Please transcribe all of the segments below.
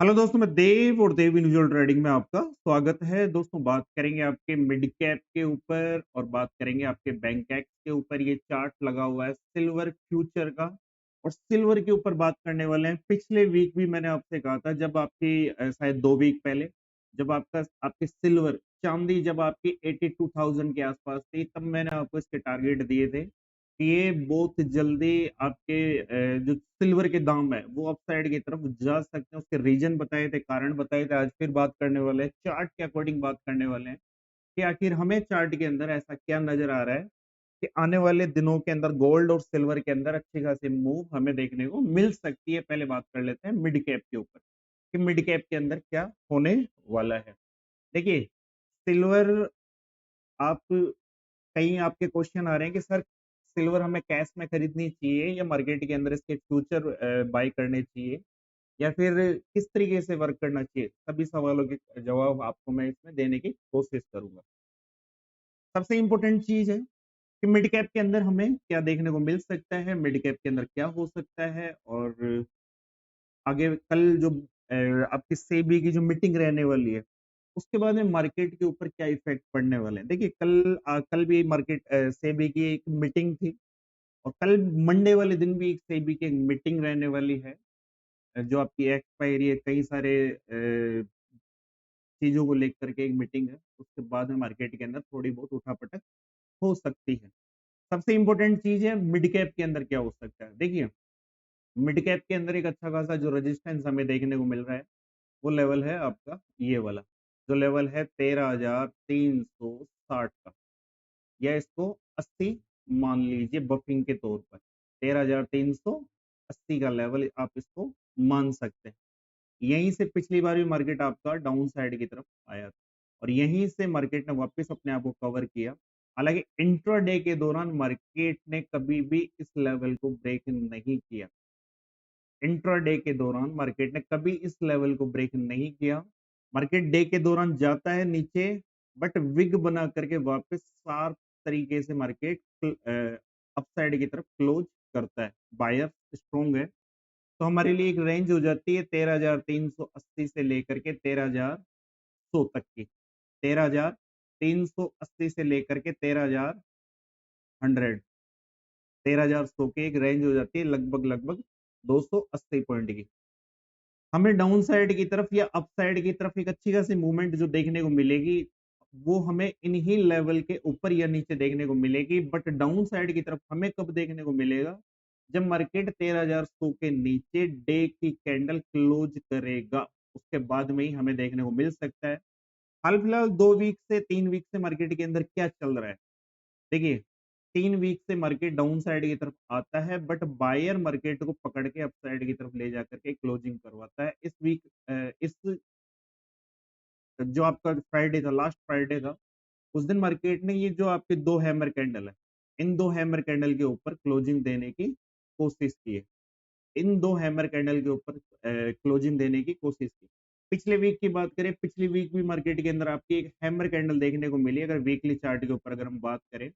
Hello दोस्तों, मैं देव और देव इंडिविजुअल ट्रेडिंग में आपका स्वागत है। दोस्तों, बात करेंगे आपके मिड कैप के ऊपर और बात करेंगे आपके बैंक एक्स के ऊपर। ये चार्ट लगा हुआ है सिल्वर फ्यूचर का और सिल्वर के ऊपर बात करने वाले हैं। पिछले वीक भी मैंने आपसे कहा था, जब आपकी शायद 2 वीक पहले, जब आपकी सिल्वर चांदी जब आपकी 82,000 के आसपास थी, तब मैंने आपको इसके टारगेट दिए थे कि ये बहुत जल्दी आपके जो सिल्वर के दाम है वो अपसाइड की तरफ जा सकते हैं। उसके रीजन बताए थे, कारण बताए थे। आज फिर बात करने वाले हैं, चार्ट के अकॉर्डिंग बात करने वाले हैं कि आखिर हमें चार्ट के अंदर ऐसा क्या नजर आ रहा है कि आने वाले दिनों के अंदर गोल्ड और सिल्वर के अंदर अच्छी खासी मूव हमें देखने को मिल सकती है। पहले बात कर लेते हैं मिड कैप के ऊपर कि मिड कैप के अंदर क्या होने वाला है। देखिए, सिल्वर, आप कहीं आपके क्वेश्चन आ रहे हैं कि सर सिल्वर हमें कैश में खरीदनी चाहिए या मार्केट के अंदर इसके फ्यूचर बाय करने चाहिए या फिर किस तरीके से वर्क करना चाहिए। सभी सवालों के जवाब आपको मैं इसमें देने की कोशिश करूंगा। सबसे इम्पोर्टेंट चीज है कि मिड कैप के अंदर हमें क्या देखने को मिल सकता है, मिड कैप के अंदर क्या हो सकता है और आगे कल जो आपकी सेबी की जो मीटिंग रहने वाली है उसके बाद में मार्केट के ऊपर क्या इफेक्ट पड़ने वाले हैं। देखिए, कल भी मार्केट सेबी की एक मीटिंग थी और कल मंडे वाले दिन भी एक सेबी की एक मीटिंग रहने वाली है। जो आपकी एक्सपायरी है, कई सारे चीजों को लेकर के एक मीटिंग है। उसके बाद में मार्केट के अंदर थोड़ी बहुत उठापटक हो सकती है। सबसे इंपॉर्टेंट चीज है मिड कैप के अंदर क्या हो सकता है। देखिए, मिड कैप के अंदर एक अच्छा खासा जो रेजिस्टेंस हमें देखने को मिल रहा है वो लेवल है आपका ये वाला, जो लेवल है 13,360 का, या इसको 80 मान लीजिए बफिंग के तौर पर। 13,380 का लेवल आप इसको मान सकते हैं। यहीं से पिछली बार भी मार्केट आपका डाउन साइड की तरफ आया था और यहीं से मार्केट ने वापस अपने आप को कवर किया। हालांकि इंट्राडे के दौरान मार्केट ने कभी भी इस लेवल को ब्रेक नहीं किया। इंट्राडे के दौरान मार्केट ने कभी इस लेवल को ब्रेक नहीं किया। मार्केट डे के दौरान जाता है नीचे, बट विग बना करके वापस शार्प तरीके से मार्केट अपसाइड की तरफ क्लोज करता है। बायर स्ट्रॉन्ग है, तो हमारे लिए एक रेंज हो जाती है 13,380 से लेकर के 13,100 तक की। 13,380 से लेकर के 13,100, 13,100 की एक रेंज हो जाती है, लगभग लगभग 280 पॉइंट की। हमें डाउन साइड की तरफ या अप साइड की तरफ एक अच्छी खासी मूवमेंट जो देखने को मिलेगी वो हमें इन्हीं लेवल के ऊपर या नीचे देखने को मिलेगी। बट डाउन साइड की तरफ हमें कब देखने को मिलेगा, जब मार्केट 13,100 के नीचे डे की कैंडल क्लोज करेगा, उसके बाद में ही हमें देखने को मिल सकता है। हाल फिलहाल 2 वीक से 3 वीक से मार्केट के अंदर क्या चल रहा है। देखिए, 3 वीक से मार्केट डाउन साइड की तरफ आता है, बट बायर मार्केट को पकड़ के अप साइड की तरफ ले जाकर के क्लोजिंग करवाता है। इस वीक इस जो आपका फ्राइडे था, लास्ट फ्राइडे था, उस दिन मार्केट ने ये जो आपके दो हैमर कैंडल है, इन दो हैमर कैंडल के ऊपर क्लोजिंग देने की कोशिश की है। इन दो हैमर कैंडल के ऊपर क्लोजिंग देने की कोशिश की। पिछले वीक की बात करें, पिछली वीक भी मार्केट के अंदर आपकी एक हैमर कैंडल देखने को मिली। अगर वीकली चार्ट के ऊपर अगर हम बात करें,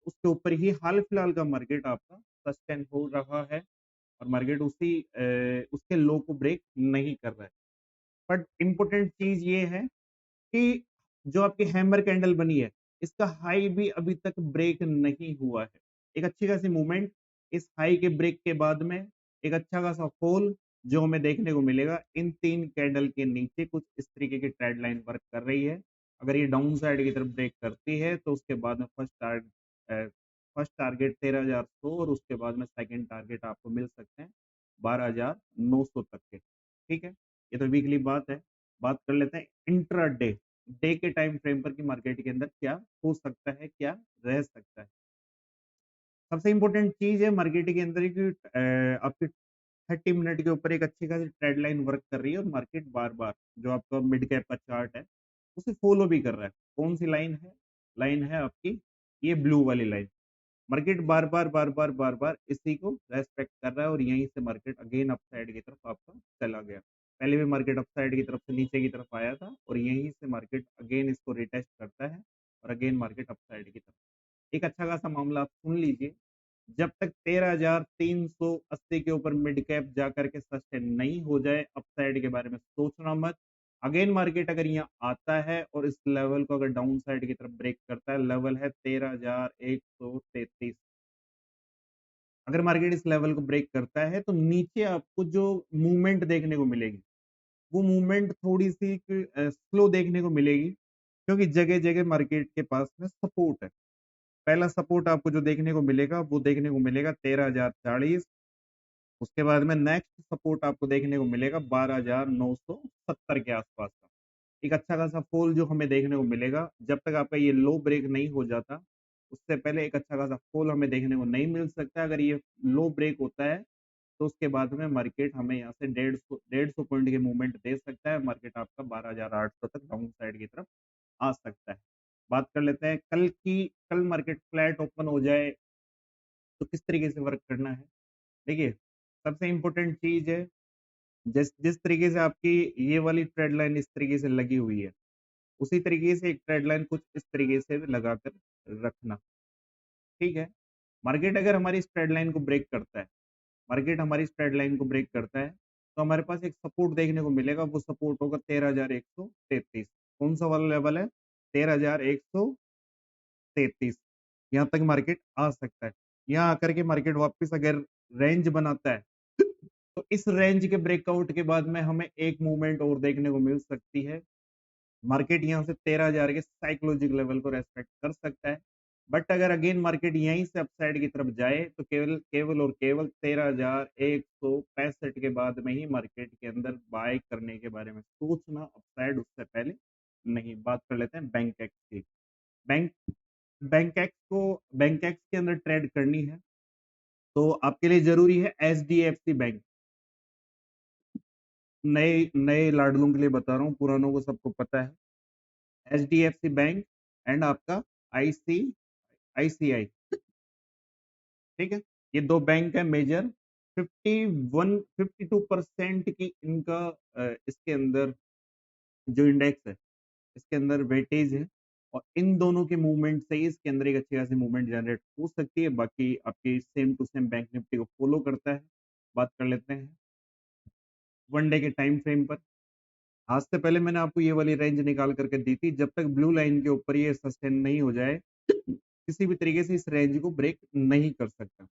उसके ऊपर ही हाल फिलहाल का मार्केट आपका सस्टेन हो रहा है और मार्केट उसके लो को ब्रेक नहीं कर रहा है। बट इंपॉर्टेंट चीज ये है कि जो आपकी हैमर कैंडल बनी है, इसका हाई भी अभी तक ब्रेक नहीं हुआ है। एक अच्छी खासी मूवमेंट इस हाई के ब्रेक के बाद में, एक अच्छा खासा फॉल जो हमें देखने को मिलेगा इन तीन कैंडल के नीचे। कुछ इस तरीके की ट्रेड लाइन वर्क कर रही है। अगर ये डाउन साइड की तरफ ब्रेक करती है तो उसके बाद में फर्स्ट टारगेट 13,100 और उसके बाद में सेकंड टारगेट आपको मिल सकते हैं 12,900 तक के। ठीक है, ये तो वीकली बात है। बात कर लेते हैं इंट्रा डे, डे के टाइम फ्रेम पर की मार्केट के अंदर क्या हो सकता है, क्या रह सकता है। सबसे इंपॉर्टेंट चीज है मार्केट के अंदर की आपकी 30 मिनट के ऊपर एक अच्छी खासी ट्रेड लाइन वर्क कर रही है और मार्केट बार बार जो आपका मिड कैप का चार्ट है उसे फॉलो भी कर रहा है। कौन सी लाइन है, लाइन है आपकी ये ब्लू वाली लाइन। मार्केट बार बार इसी को रेस्पेक्ट कर रहा है और यहीं से मार्केट अगेन अप साइड की तरफ आपका चला गया। पहले भी मार्केट अप साइड की तरफ से नीचे की तरफ आया था और यहीं से मार्केट अगेन इसको रिटेस्ट करता है और अगेन मार्केट अप साइड की तरफ। एक अच्छा खासा मामला आप सुन लीजिए जब तक 13,380 के ऊपर मिड कैप जा करके सस्टेन नहीं हो जाए, अपसाइड के बारे में सोचना मत। अगेन मार्केट अगर यहाँ आता है और इस लेवल को अगर डाउन साइड की तरफ ब्रेक करता है, लेवल है 13,133। अगर मार्केट इस लेवल को ब्रेक करता है तो नीचे आपको जो मूवमेंट देखने को मिलेगी, वो मूवमेंट थोड़ी सी स्लो देखने को मिलेगी, क्योंकि जगह जगह मार्केट के पास में सपोर्ट है। पहला सपोर्ट आपको जो देखने को मिलेगा वो देखने को मिलेगा 13,040। उसके बाद में नेक्स्ट सपोर्ट आपको देखने को मिलेगा 12,970 के आसपास का। एक अच्छा खासा फॉल जो हमें देखने को मिलेगा, जब तक आपका ये लो ब्रेक नहीं हो जाता उससे पहले एक अच्छा खासा फॉल हमें देखने को नहीं मिल सकता। अगर ये लो ब्रेक होता है तो उसके बाद में मार्केट हमें यहाँ से 150 पॉइंट के मूवमेंट दे सकता है। मार्केट आपका 12,800 तक डाउन साइड की तरफ आ सकता है। बात कर लेते हैं कल मार्केट फ्लैट ओपन हो जाए तो किस तरीके से वर्क करना है। देखिए, सबसे इंपॉर्टेंट चीज है, जिस जिस तरीके से आपकी ये वाली ट्रेड लाइन इस तरीके से लगी हुई है, उसी तरीके से एक ट्रेड लाइन कुछ इस तरीके से लगाकर रखना। ठीक है, मार्केट अगर हमारी इस ट्रेड लाइन को ब्रेक करता है, मार्केट हमारी इस ट्रेड लाइन को ब्रेक करता है, तो हमारे पास एक सपोर्ट देखने को मिलेगा। वो सपोर्ट होगा 13,133। कौन सा वाला लेवल है? 13,133। यहाँ तक मार्केट आ सकता है। यहाँ आकर के मार्केट वापस अगर रेंज बनाता है तो इस रेंज के ब्रेकआउट के बाद में हमें एक मूवमेंट और देखने को मिल सकती है। मार्केट यहाँ से 13,000 के साइकोलॉजिक लेवल को रेस्पेक्ट कर सकता है। बट अगर अगेन मार्केट यहीं से अपसाइड की तरफ जाए तो केवल केवल और केवल 13,165 के बाद में ही मार्केट के अंदर बाय करने के बारे में सोचना, अपसाइड उससे पहले नहीं। बात कर लेते हैं बैंक एक्स की। बैंक बैंक एक्स के अंदर ट्रेड करनी है तो आपके लिए जरूरी है HDFC बैंक। नए नए लाडलों के लिए बता रहा हूँ, पुरानों को सबको पता है। HDFC बैंक एंड आपका ICICI। ठीक है, ये दो बैंक है मेजर। 52% की इनका इसके अंदर जो इंडेक्स है, इसके अंदर वेटेज है, और इन दोनों के मूवमेंट से ही इसके अंदर एक अच्छी खासी मूवमेंट जनरेट हो सकती है। बाकी आपकी same to same bank Nifty को फॉलो करता है। बात कर लेते हैं वन डे के टाइम फ्रेम पर। आज से पहले मैंने आपको ये वाली रेंज निकाल करके दी थी। जब तक ब्लू लाइन के ऊपर ये सस्टेन नहीं हो जाए, किसी भी तरीके से इस रेंज को ब्रेक नहीं कर सकता।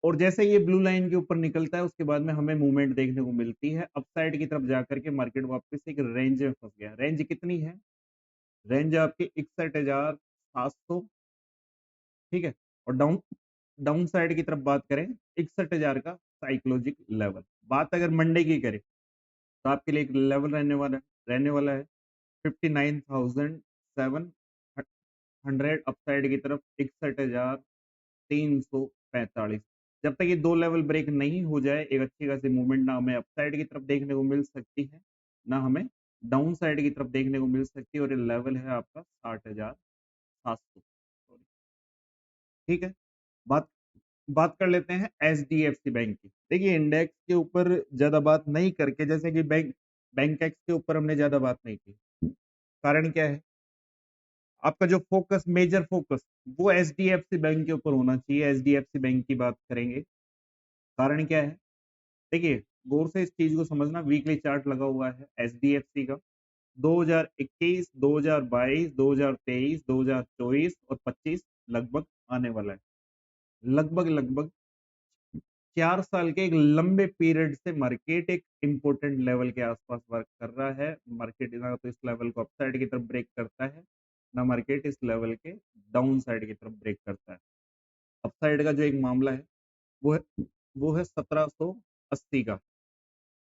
और जैसे ये ब्लू लाइन के ऊपर निकलता है उसके बाद में हमें मूवमेंट देखने को मिलती है अपसाइड की तरफ जाकर के। मार्केट वापस एक रेंज में फंस गया। रेंज कितनी है? रेंज आपकी 61,700। ठीक है, और डाउन साइड की तरफ बात करें, 61,000 का साइकोलॉजिक लेवल। बात अगर मंडे की करें तो आपके लिए एक लेवल रहने वाला है 59,700 अपसाइड की तरफ, 61,345। जब तक ये दो लेवल ब्रेक नहीं हो जाए, एक अच्छी खासी मूवमेंट ना हमें अपसाइड की तरफ देखने को मिल सकती है, ना हमें डाउन साइड की तरफ देखने को मिल सकती है। और ये लेवल है आपका 60,700। ठीक है, बात बात कर लेते हैं HDFC बैंक की। देखिए, इंडेक्स के ऊपर ज्यादा बात नहीं करके, जैसे कि बैंक एक्स के ऊपर हमने ज्यादा बात नहीं की। कारण क्या है? आपका जो फोकस, मेजर फोकस, वो HDFC बैंक के ऊपर होना चाहिए। HDFC बैंक की बात करेंगे। कारण क्या है? देखिए, गौर से इस चीज को समझना। वीकली चार्ट लगा हुआ है HDFC का। 2021, 2022, 2023, 2024 और 25 लगभग आने वाला है। लगभग लगभग 4 साल के एक लंबे पीरियड से मार्केट एक इंपॉर्टेंट लेवल के आसपास वर्क कर रहा है। मार्केट ना तो इस लेवल को अपसाइड की तरफ ब्रेक करता है, ना मार्केट इस लेवल के डाउन साइड की तरफ ब्रेक करता है। अपसाइड का जो एक मामला है वो है वो है 1780 का।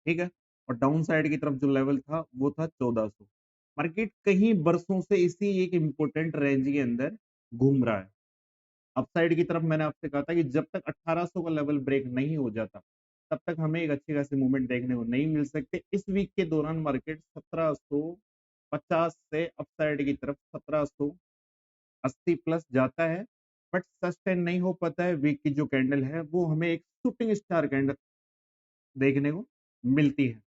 ठीक है, और डाउन साइड की तरफ जो लेवल था वो था 1400। मार्केट कहीं बरसों से इसी एक इंपॉर्टेंट रेंज के अंदर घूम रहा है। अपसाइड की तरफ मैंने आपसे कहा था कि जब तक 1800 का लेवल ब्रेक नहीं हो जाता, तब तक हमें एक अच्छी खासी मूवमेंट देखने को नहीं मिल सकते। इस वीक के दौरान मार्केट 1750 से अपसाइड की तरफ 1780 प्लस जाता है, बट सस्टेन नहीं हो पाता है। वीक की जो कैंडल है वो हमें एक शूटिंग स्टार कैंडल देखने को मिलती है।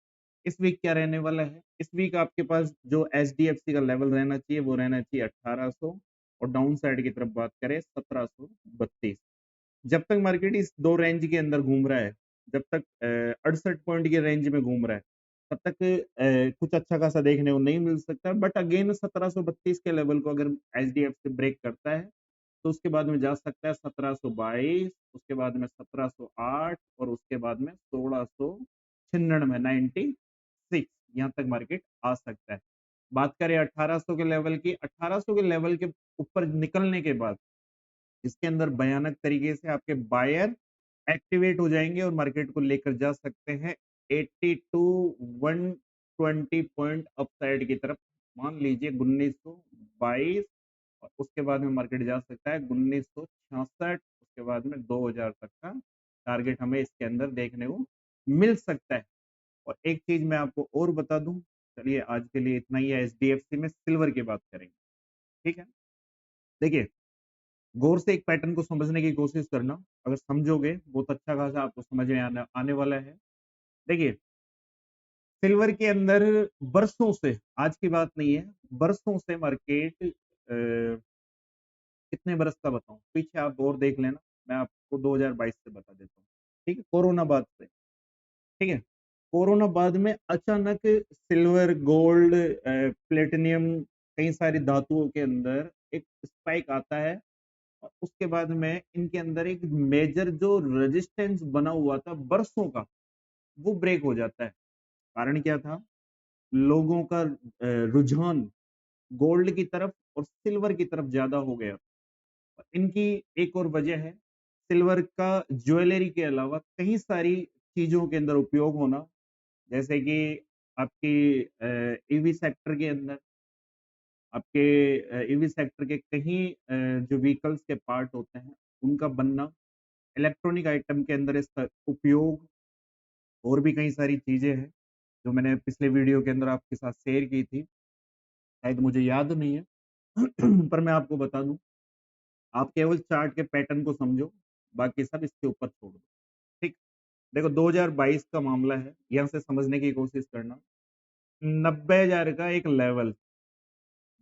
इस वीक क्या रहने वाला है? इस वीक आपके पास जो HDFC का लेवल रहना चाहिए वो रहना चाहिए 1800, और डाउन साइड की तरफ बात करें 1732। जब तक मार्केट इस 2 रेंज के अंदर घूम रहा है, जब तक 68 पॉइंट के रेंज में घूम रहा है, तब तक कुछ अच्छा खासा देखने को नहीं मिल सकता। बट अगेन 1732 के लेवल को अगर एचडीएफसी ब्रेक करता है, तो उसके बाद में जा सकता है 1722, उसके बाद में 1708 और उसके बाद में 1696, 96, यहाँ तक मार्केट आ सकता है। बात करें 1800 के लेवल की, 1800 के लेवल के ऊपर निकलने के बाद इसके अंदर भयानक तरीके से आपके बायर एक्टिवेट हो जाएंगे और मार्केट को लेकर जा सकते हैं 80 टू 120 पॉइंट अपसाइड की तरफ। मान लीजिए 1922 और उसके बाद में मार्केट जा सकता है 1966, उसके बाद में 2000 तक का टारगेट हमें इसके अंदर देखने को मिल सकता है। और एक चीज मैं आपको और बता दूं, चलिए आज के लिए इतना ही है। एचडीएफसी में सिल्वर की बात करेंगे, ठीक है। देखिए, गौर से एक पैटर्न को समझने की कोशिश करना, अगर समझोगे बहुत अच्छा खासा आपको समझ में आने वाला है। देखिए, सिल्वर के अंदर बरसों से, आज की बात नहीं है, बरसों से मार्केट कितने बरस का बताऊं, पीछे आप और देख लेना, मैं आपको 2022 से बता देता हूँ, ठीक है, कोरोना बाद से, ठीक है। कोरोना बाद में अचानक सिल्वर, गोल्ड, प्लेटिनियम, कई सारी धातुओं के अंदर एक स्पाइक आता है और उसके बाद में इनके अंदर एक मेजर जो रेजिस्टेंस बना हुआ था बरसों का, वो ब्रेक हो जाता है। कारण क्या था? लोगों का रुझान गोल्ड की तरफ और सिल्वर की तरफ ज्यादा हो गया। इनकी एक और वजह है सिल्वर का ज्वेलरी के अलावा कई सारी चीजों के अंदर उपयोग होना, जैसे कि आपकी ईवी सेक्टर के अंदर, आपके ईवी सेक्टर के कहीं जो व्हीकल्स के पार्ट होते हैं उनका बनना, इलेक्ट्रॉनिक आइटम के अंदर इसका उपयोग, और भी कई सारी चीजें हैं जो मैंने पिछले वीडियो के अंदर आपके साथ शेयर की थी, शायद मुझे याद नहीं है। पर मैं आपको बता दूं, आप केवल चार्ट के पैटर्न को समझो, बाकी सब इसके ऊपर छोड़ दो, ठीक। देखो 2022 का मामला है, यहाँ से समझने की कोशिश करना। 90,000 का एक लेवल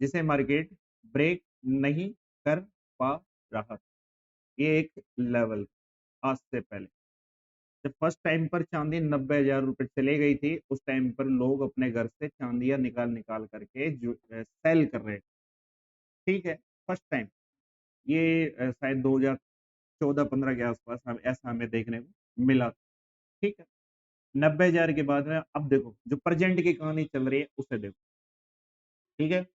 जिसे मार्केट ब्रेक नहीं कर पा रहा, ये एक लेवल आज से पहले जब फर्स्ट टाइम पर चांदी 90,000 रुपए चले गई थी, उस टाइम पर लोग अपने घर से चांदियां निकाल निकाल करके जो सेल कर रहे थे, ठीक है। फर्स्ट टाइम ये शायद 2014-15 के आसपास हम ऐसा हमें देखने को मिला, ठीक है। 90,000 के बाद में अब देखो जो प्रेजेंट की कहानी चल रही है उसे देखो, ठीक है।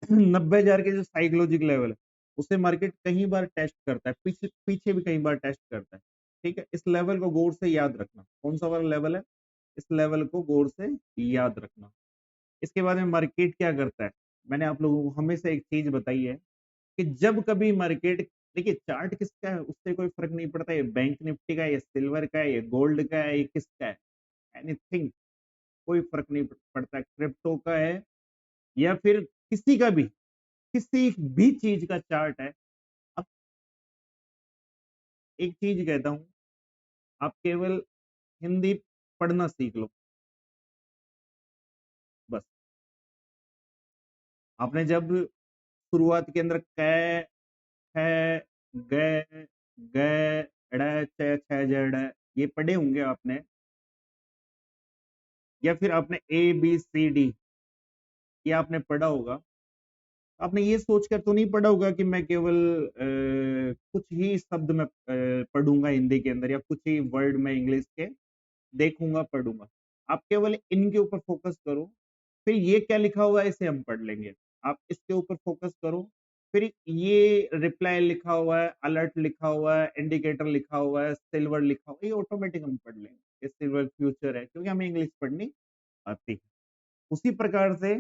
90,000 के जो साइकोलॉजिक लेवल है उसे मार्केट कई बार टेस्ट करता है, पीछे पीछे भी कई बार टेस्ट करता है, ठीक है। इस लेवल को गौर से याद रखना, कौन सा वाला लेवल है, इस लेवल को गौर से याद रखना। इसके बाद में मार्केट क्या करता है, मैंने आप लोगों को हमेशा एक चीज बताई है कि जब कभी मार्केट, देखिए चार्ट किसका है उससे कोई फर्क नहीं पड़ता, ये बैंक निफ्टी का है, ये सिल्वर का है, ये गोल्ड का है, ये किसका है, एनीथिंग, कोई फर्क नहीं पड़ता, क्रिप्टो का है या फिर किसी का भी, किसी भी चीज का चार्ट है। अब एक चीज कहता हूं, आप केवल हिंदी पढ़ना सीख लो, बस। आपने जब शुरुआत के अंदर कै, है, गए, गए, ड़, च, छ, जड़, ये पढ़े होंगे आपने, या फिर आपने ए बी सी डी ये आपने पढ़ा होगा। आपने ये सोचकर तो नहीं पढ़ा होगा कि मैं केवल कुछ ही शब्द में पढ़ूंगा हिंदी के अंदर, या कुछ ही वर्ड में इंग्लिश के देखूंगा पढ़ूंगा। आप केवल इनके ऊपर फोकस करो, फिर ये क्या लिखा हुआ है इसे हम पढ़ लेंगे। आप इसके ऊपर फोकस करो, फिर ये रिप्लाई लिखा हुआ है, अलर्ट लिखा हुआ है, इंडिकेटर लिखा हुआ है, सिल्वर लिखा हुआ है, ये ऑटोमेटिक हम पढ़ लेंगे। ये सिल्वर फ्यूचर है क्योंकि हमें इंग्लिश पढ़नी आती है। उसी प्रकार से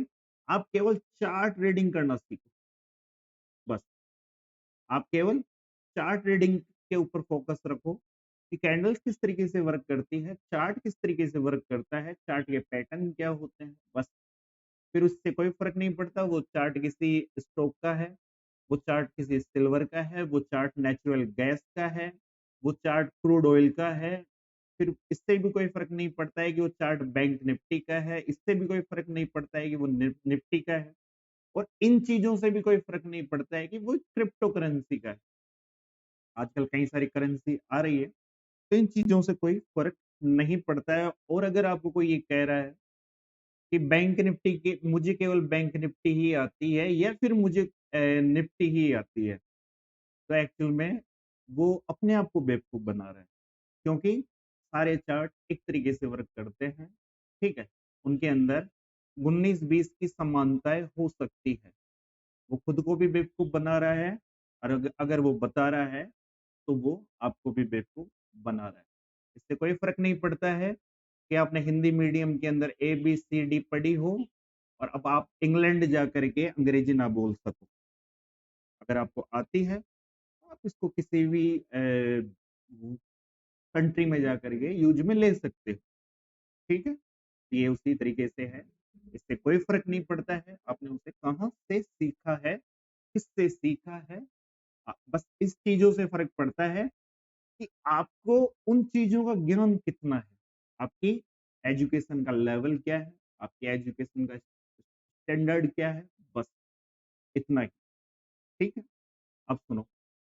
आप केवल चार्ट रीडिंग करना सीखो, बस। आप केवल चार्ट रीडिंग के ऊपर फोकस रखो कि कैंडल्स किस तरीके से वर्क करती है, चार्ट किस तरीके से वर्क करता है, चार्ट के पैटर्न क्या होते हैं, बस। फिर उससे कोई फर्क नहीं पड़ता वो चार्ट किसी स्टॉक का है, वो चार्ट किसी सिल्वर का है, वो चार्ट नेचुरल गैस का है, वो चार्ट क्रूड ऑयल का है। फिर इससे भी कोई फर्क नहीं पड़ता है कि वो चार्ट बैंक निफ्टी का है, इससे भी कोई फर्क नहीं पड़ता है कि वो निफ्टी का है, और इन चीजों से भी कोई फर्क नहीं पड़ता है कि वो क्रिप्टो करेंसी का है। आजकल कई सारी करेंसी आ रही है, तो इन चीजों से कोई फर्क नहीं पड़ता है। और अगर आपको कोई ये कह रहा है कि बैंक निफ्टी की मुझे केवल बैंक निफ्टी ही आती है या फिर मुझे निफ्टी ही आती है, तो एक्चुअल में वो अपने आप को बेवकूफ बना रहा है, क्योंकि सारे चार्ट एक तरीके से वर्क करते हैं। ठीक है, उनके अंदर 19-20 की समानताएं हो सकती है। वो खुद को भी बेवकूफ बना रहा है, और अगर वो बता रहा है तो वो आपको भी बेवकूफ बना रहा है। इससे कोई फर्क नहीं पड़ता है कि आपने हिंदी मीडियम के अंदर ABCD पढ़ी हो और अब आप इंग्लैंड जा करके अंग्रेजी ना बोल सको। अगर आपको आती है तो आप इसको किसी भी कंट्री में जा करके यूज में ले सकते हो। ठीक है, ये उसी तरीके से है, इससे कोई फर्क नहीं पड़ता है आपने उसे कहाँ से सीखा है, किससे सीखा है। बस इस चीजों से फर्क पड़ता है कि आपको उन चीजों का ज्ञान कितना है, आपकी एजुकेशन का लेवल क्या है, आपकी एजुकेशन का स्टैंडर्ड क्या है, बस इतना ही। ठीक है, अब सुनो,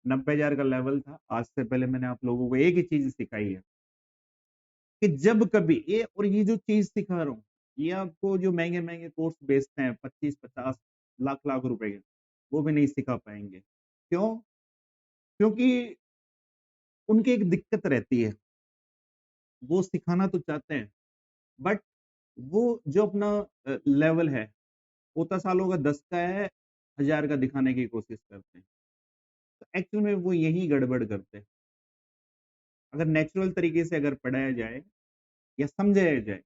90,000 का लेवल था, आज से पहले मैंने आप लोगों को एक ही चीज सिखाई है कि जब कभी ये, और ये जो चीज सिखा रहा हूँ, ये आपको जो महंगे महंगे कोर्स बेचते हैं 25-50 लाख लाख रुपए के, वो भी नहीं सिखा पाएंगे। क्यों? क्योंकि उनकी एक दिक्कत रहती है, वो सिखाना तो चाहते हैं बट वो जो अपना लेवल है वो 10 सालों का 10 का है, 1000 का दिखाने की कोशिश करते हैं। तो एक्चुअल में वो यही गड़बड़ करते हैं। अगर नेचुरल तरीके से अगर पढ़ाया जाए या समझाया जाए,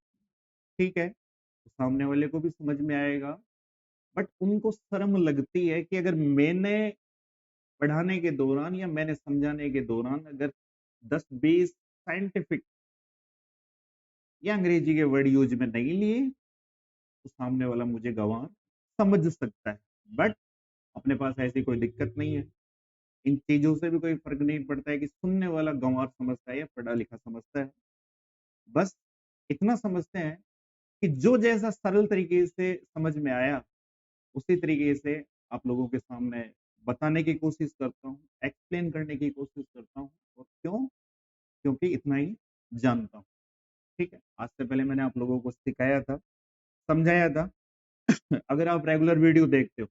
ठीक है, तो सामने वाले को भी समझ में आएगा। बट उनको शर्म लगती है कि अगर मैंने पढ़ाने के दौरान या मैंने समझाने के दौरान अगर 10-20 साइंटिफिक या अंग्रेजी के वर्ड यूज में नहीं लिए, तो सामने वाला मुझे गंवार समझ सकता है। बट अपने पास ऐसी कोई दिक्कत नहीं है, इन चीजों से भी कोई फर्क नहीं पड़ता है कि सुनने वाला गंवार समझता है या पढ़ा लिखा समझता है। बस इतना समझते हैं कि जो जैसा सरल तरीके से समझ में आया उसी तरीके से आप लोगों के सामने बताने की कोशिश करता हूँ, एक्सप्लेन करने की कोशिश करता हूँ। और क्यों? क्योंकि इतना ही जानता हूँ। ठीक है, आज से पहले मैंने आप लोगों को सिखाया था, समझाया था। अगर आप रेगुलर वीडियो देखते हो,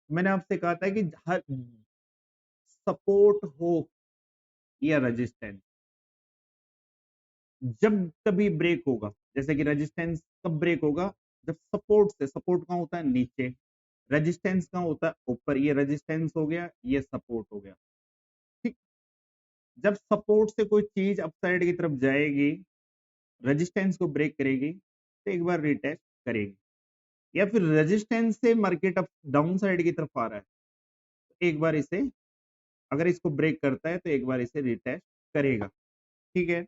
मैंने आपसे कहा था कि हर सपोर्ट हो या रेजिस्टेंस, जब कभी ब्रेक होगा, जैसे कि रेजिस्टेंस कब ब्रेक होगा, जब सपोर्ट से, सपोर्ट कहाँ होता है नीचे, रेजिस्टेंस कहाँ होता है ऊपर, ये रेजिस्टेंस हो गया, ये सपोर्ट हो गया। ठीक, जब सपोर्ट से कोई चीज अपसाइड की तरफ जाएगी, रेजिस्टेंस को ब्रेक करेगी, तो एक बार रिटेस्ट करेगी। या फिर रेजिस्टेंस से मार्केट अप डाउन साइड की तरफ आ रहा है, तो एक बार इसे, अगर इसको ब्रेक करता है तो एक बार इसे रिटेस्ट करेगा। ठीक है,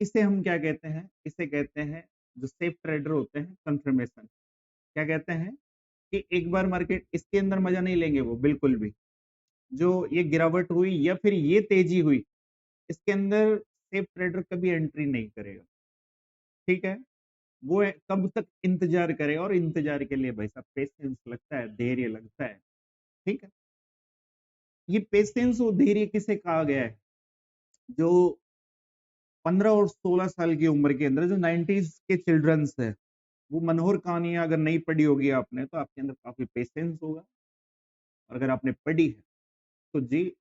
इसे हम क्या कहते हैं, इसे कहते हैं, जो सेफ ट्रेडर होते हैं, कंफर्मेशन। क्या कहते हैं कि एक बार मार्केट इसके अंदर मजा नहीं लेंगे वो बिल्कुल भी, जो ये गिरावट हुई या फिर ये तेजी हुई, इसके अंदर सेफ ट्रेडर कभी एंट्री नहीं करेगा। ठीक है, वो कब तक इंतजार करेगा, और इंतजार के लिए भाई साहब पेशेंस लगता है, धैर्य लगता है। ठीक है, ये पेशेंस और धैर्य किसे कहा गया है? जो 15 और 16 साल की उम्र के अंदर, जो 90s के चिल्ड्रंस है, वो मनोहर कहानियां अगर नहीं पढ़ी होगी आपने, तो आपके अंदर काफी पेशेंस होगा। और अगर आपने पढ़ी है तो जी,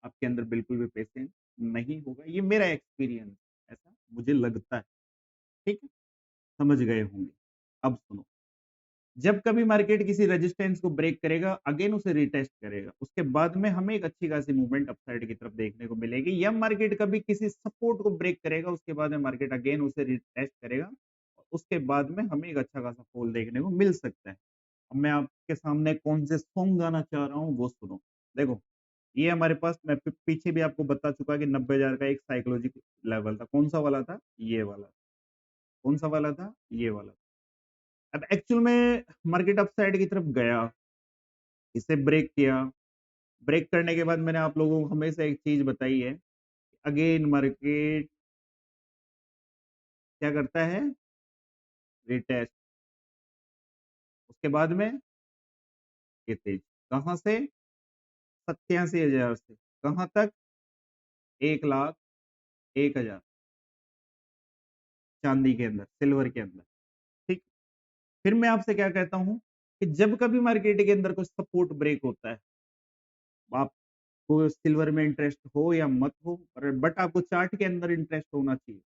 आपके अंदर बिल्कुल भी पेशेंस नहीं होगा। ये मेरा एक्सपीरियंस, ऐसा मुझे लगता है। ठीक है, समझ गए होंगे। अब सुनो, जब कभी मार्केट किसी रेजिस्टेंस को ब्रेक करेगा, अगेन उसे रिटेस्ट करेगा, उसके बाद में हमें एक अच्छी खासी मूवमेंट अपसाइड की तरफ देखने को मिलेगी। या मार्केट कभी किसी सपोर्ट को ब्रेक करेगा, उसके बाद में मार्केट अगेन उसे रिटेस्ट करेगा, और उसके बाद में हमें एक अच्छा खासा फॉल देखने को मिल सकता है। अब मैं आपके सामने कौन से सॉन्ग गाना चाह रहा हूँ वो सुनो। देखो, ये हमारे पास, मैं पीछे भी आपको बता चुका कि 90,000 का एक साइकोलॉजिकल लेवल था। कौन सा वाला था? ये वाला। कौन सा वाला था? ये वाला। अब एक्चुअल में मार्केट अप साइड की तरफ गया, इसे ब्रेक किया। ब्रेक करने के बाद मैंने आप लोगों को हमेशा एक चीज बताई है, अगेन मार्केट क्या करता है? रिटेस्ट। उसके बाद में ये तेज, कहां से? 87,000 से। कहाँ तक? 1,01,000 चांदी के अंदर, सिल्वर के अंदर। ठीक, फिर मैं आपसे क्या कहता हूं कि जब कभी मार्केट के अंदर कुछ सपोर्ट ब्रेक होता है, आपको सिल्वर में इंटरेस्ट हो या मत हो, बट आपको चार्ट के अंदर इंटरेस्ट होना चाहिए।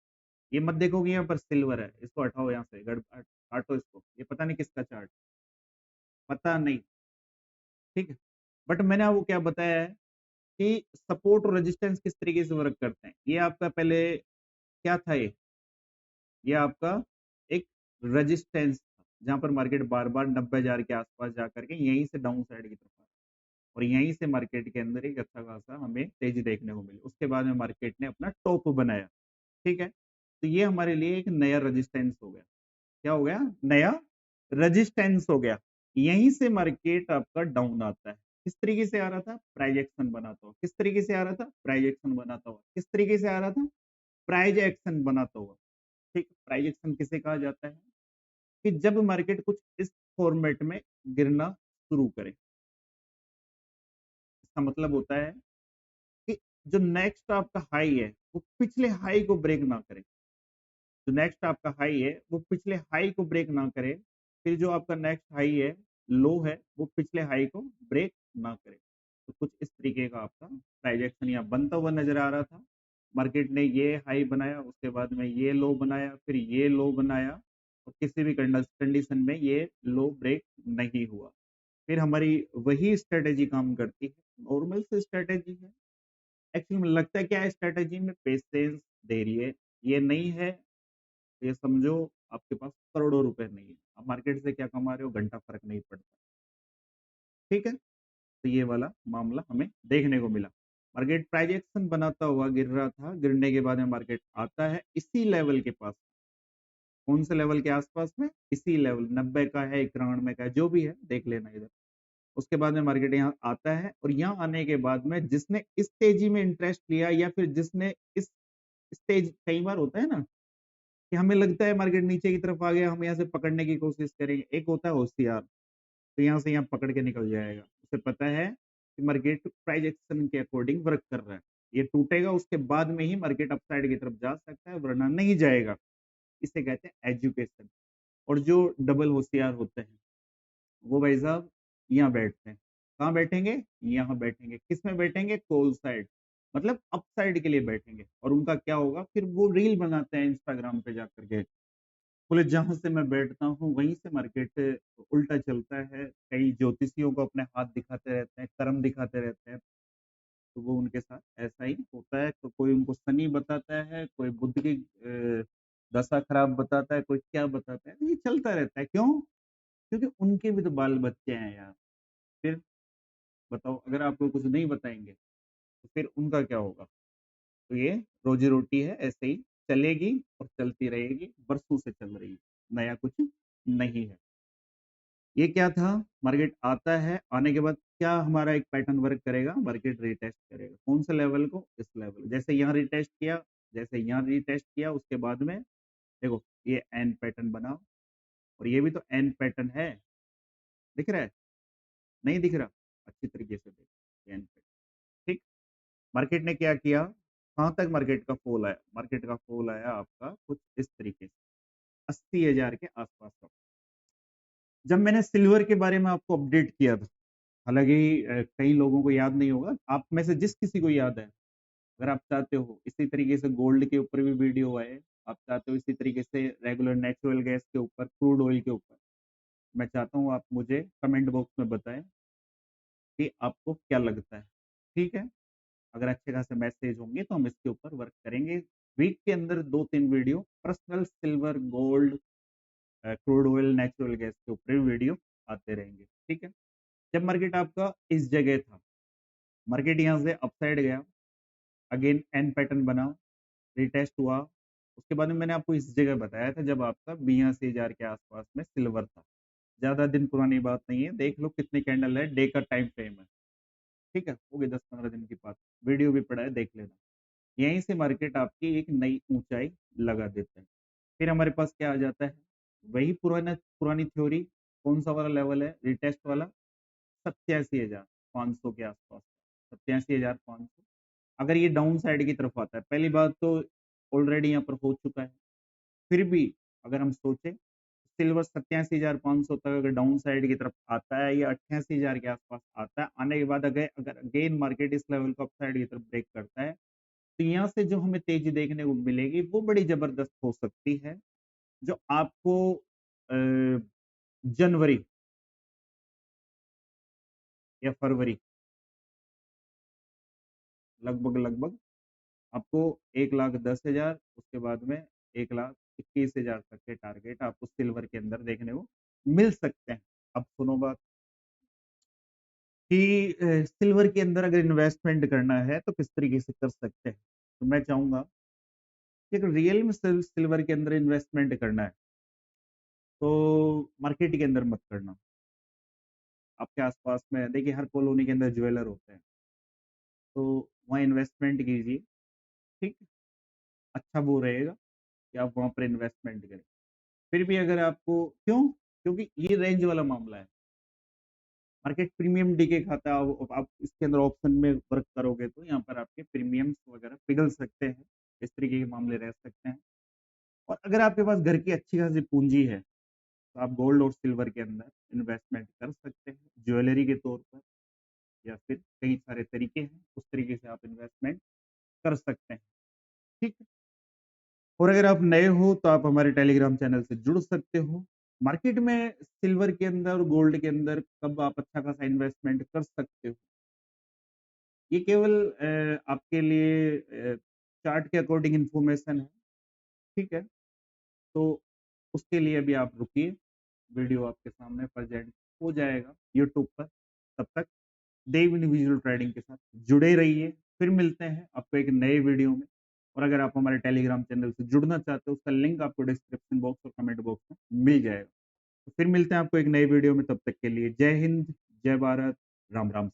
ये मत देखो कि यहाँ पर सिल्वर है, इसको हटाओ यहाँ से, हटो इसको, ये पता नहीं किसका चार्ट, पता नहीं। ठीक है, बट मैंने आपको क्या बताया है कि सपोर्ट और रेजिस्टेंस किस तरीके से वर्क करते हैं। ये आपका पहले क्या था, ये आपका एक रेजिस्टेंस था, जहां पर मार्केट बार बार 90,000 के आसपास जाकर के यहीं से डाउन साइड की तरफ आ रहा, और यहीं से मार्केट के अंदर एक अच्छा खासा हमें तेजी देखने को मिली। उसके बाद में मार्केट ने अपना टॉप बनाया। ठीक है, तो ये हमारे लिए एक नया रेजिस्टेंस हो गया। क्या हो गया? नया रेजिस्टेंस हो गया। यहीं से मार्केट आपका डाउन आता है। किस तरीके से आ रहा था? प्राइस एक्शन बनाता हुआ। किस तरीके से आ रहा था? प्राइस एक्शन बनाता हुआ। किस तरीके से आ रहा था? प्राइस एक्शन बनाता हुआ। ठीक, प्राइस एक्शन किसे कहा जाता है? कि जब मार्केट कुछ इस फॉर्मेट में गिरना शुरू करे। इसका मतलब होता है कि जो नेक्स्ट आपका हाई है वो पिछले हाई को ब्रेक ना करे। जो नेक्स्ट आपका हाई है वो पिछले हाई को ब्रेक ना करे, फिर जो आपका नेक्स्ट हाई है, लो है, वो पिछले हाई को ब्रेक ना करे। तो कुछ इस तरीके का आपका प्राइस एक्शन यहाँ बनता हुआ नजर आ रहा था। मार्केट ने ये हाई बनाया, उसके बाद में ये लो बनाया, फिर ये लो बनाया, और किसी भी कंडीशन में ये लो ब्रेक नहीं हुआ। फिर हमारी वही स्ट्रेटेजी काम करती है, नॉर्मल से स्ट्रेटेजी है। एक्चुअली में लगता है क्या है स्ट्रेटेजी में? पेशेंस दे रही है। ये नहीं है तो ये समझो आपके पास करोड़ों रुपए नहीं है, आप मार्केट से क्या कमा रहे हो घंटा फर्क नहीं पड़ता। ठीक है, तो ये वाला मामला हमें देखने को मिला। मार्केट प्राइस एक्शन बनाता हुआ गिर रहा था, गिरने के बाद में मार्केट आता है इसी लेवल के पास। कौन से लेवल के आसपास में? इसी लेवल, 90 का है, 91 का है, जो भी है देख लेना इधर। उसके बाद में मार्केट यहाँ आता है, और यहाँ आने के बाद में जिसने इस तेजी में इंटरेस्ट लिया, या फिर जिसने इस स्टेज, कई बार होता है ना कि हमें लगता है मार्केट नीचे की तरफ आ गया, हम यहाँ से पकड़ने की कोशिश करेंगे। एक होता है होशियार, तो यहाँ से यहाँ पकड़ के निकल जाएगा, उसे पता है कि मार्केट प्राइस एक्शन के अकॉर्डिंग वर्क कर रहा है, ये टूटेगा उसके बाद में ही मार्केट अपसाइड की तरफ जा सकता है, वरना नहीं जाएगा। इसे कहते हैं एजुकेशन। और जो डबल होशियार होते हैं वो भाई साहब यहाँ बैठते हैं। कहाँ बैठेंगे? यहाँ बैठेंगे। किस में बैठेंगे? कॉल साइड, मतलब अप साइड के लिए बैठेंगे। और उनका क्या होगा? फिर वो रील बनाते हैं इंस्टाग्राम पे जाकर के, बोले जहां से मैं बैठता हूँ वहीं से मार्केट उल्टा चलता है। कई ज्योतिषियों को अपने हाथ दिखाते रहते हैं, कर्म दिखाते रहते हैं, तो वो उनके साथ ऐसा ही होता है। तो कोई उनको शनि बताता है, कोई बुध की दशा खराब बताता है, कोई क्या बताता है, ये चलता रहता है। क्यों? क्योंकि उनके भी तो बाल बच्चे हैं यार। फिर बताओ, अगर आपको कुछ नहीं बताएंगे तो फिर उनका क्या होगा? तो ये रोजी रोटी है, ऐसे ही चलेगी और चलती रहेगी, बरसों से चल रही है, नया कुछ नहीं है। ये क्या था? मार्केट आता है, आने के बाद क्या हमारा एक पैटर्न वर्क करेगा? मार्केट रिटेस्ट करेगा। कौन से लेवल को? इस लेवल। जैसे यहाँ रिटेस्ट किया, जैसे यहाँ रिटेस्ट किया, उसके बाद में देखो ये एन पैटर्न बना, और ये भी तो एन पैटर्न है। दिख रहा है? नहीं दिख रहा? अच्छी तरीके से देखो एन पैटर्न। ठीक, मार्केट ने क्या किया? कहाँ तक मार्केट का फॉल आया? मार्केट का फॉल आया आपका कुछ इस तरीके से, 80,000 के आसपास का। जब मैंने सिल्वर के बारे में आपको अपडेट किया था, हालांकि कई लोगों को याद नहीं होगा, आप में से जिस किसी को याद है, अगर आप चाहते हो इसी तरीके से गोल्ड के ऊपर भी वीडियो आए, आप चाहते हो इसी तरीके से रेगुलर नेचुरल गैस के ऊपर, क्रूड ऑयल के ऊपर, मैं चाहता हूँ आप मुझे कमेंट बॉक्स में बताएं कि आपको क्या लगता है। ठीक है, अगर अच्छे खासे मैसेज होंगे तो हम इसके ऊपर वर्क करेंगे। वीक के अंदर 2-3 video personal silver, gold, crude oil, natural gas के ऊपर वीडियो आते रहेंगे। ठीक है, जब मार्केट आपका इस जगह था, मार्केट यहाँ से अपसाइड गया, अगेन एन पैटर्न बना, रिटेस्ट हुआ, उसके बाद में मैंने आपको इस जगह बताया था जब आपका 82,000 के आसपास में सिल्वर था। ज्यादा दिन पुरानी बात नहीं है, देख लो कितनी कैंडल है, डे का टाइम फ्रेम है। ठीक है, हो गई 10-15 दिन की बात, वीडियो भी पड़ा है, देख लेना। यहीं से मार्केट आपकी एक नई ऊंचाई लगा देता है। फिर हमारे पास क्या आ जाता है? वही पुराना पुरानी थ्योरी। कौन सा वाला लेवल है? रिटेस्ट वाला, 87,500 के आसपास। 87,500। अगर ये डाउन साइड की तरफ आता है, पहली बात तो ऑलरेडी यहाँ पर हो चुका है, फिर भी अगर हम सोचें सिल्वर 87,500 तक अगर डाउन साइड की तरफ आता है या 88,000 के आसपास आता है, आने के बाद अगर अगर अगेन मार्केट इस लेवल को अप साइड की तरफ ब्रेक करता है, तो यहाँ से जो हमें तेजी देखने को मिलेगी वो बड़ी जबरदस्त हो सकती है, जो आपको जनवरी या फरवरी लगभग लगभग आपको 1,10,000, उसके बाद में 1,21,000 तक के टारगेट आपको सिल्वर के अंदर देखने को मिल सकते हैं। अब सुनो बात कि सिल्वर के अंदर अगर इन्वेस्टमेंट करना है तो किस तरीके से कर सकते हैं। तो मैं चाहूंगा कि अगर रियल में सिल्वर के अंदर इन्वेस्टमेंट करना है तो मार्केट के अंदर मत करना। आपके आसपास में देखिए हर कॉलोनी के अंदर ज्वेलर होते हैं, तो वहाँ इन्वेस्टमेंट कीजिए। ठीक, अच्छा वो रहेगा कि आप वहाँ पर इन्वेस्टमेंट करें। फिर भी अगर आपको क्यों, क्योंकि ये रेंज वाला मामला है, मार्केट प्रीमियम डीके खाता है। आप इसके अंदर ऑप्शन में वर्क करोगे तो यहाँ पर आपके प्रीमियम्स वगैरह पिघल सकते हैं, इस तरीके के मामले रह सकते हैं। और अगर आपके पास घर की अच्छी खासी पूंजी है तो आप गोल्ड और सिल्वर के अंदर इन्वेस्टमेंट कर सकते हैं ज्वेलरी के तौर पर, या फिर कई सारे तरीके हैं, उस तरीके से आप इन्वेस्टमेंट कर सकते हैं। ठीक है, और अगर आप नए हो तो आप हमारे टेलीग्राम चैनल से जुड़ सकते हो। मार्केट में सिल्वर के अंदर और गोल्ड के अंदर कब आप अच्छा खासा इन्वेस्टमेंट कर सकते हो, ये केवल आपके लिए चार्ट के अकॉर्डिंग इंफॉर्मेशन है। ठीक है, तो उसके लिए भी आप रुकिए, वीडियो आपके सामने प्रेजेंट हो जाएगा यूट्यूब पर। तब तक देव इंडिविजुअल ट्रेडिंग के साथ जुड़े रहिए। फिर मिलते हैं आपको एक नए वीडियो में। और अगर आप हमारे टेलीग्राम चैनल से जुड़ना चाहते हो, उसका लिंक आपको डिस्क्रिप्शन बॉक्स और कमेंट बॉक्स में मिल जाएगा। तो फिर मिलते हैं आपको एक नए वीडियो में, तब तक के लिए जय हिंद, जय भारत, राम राम।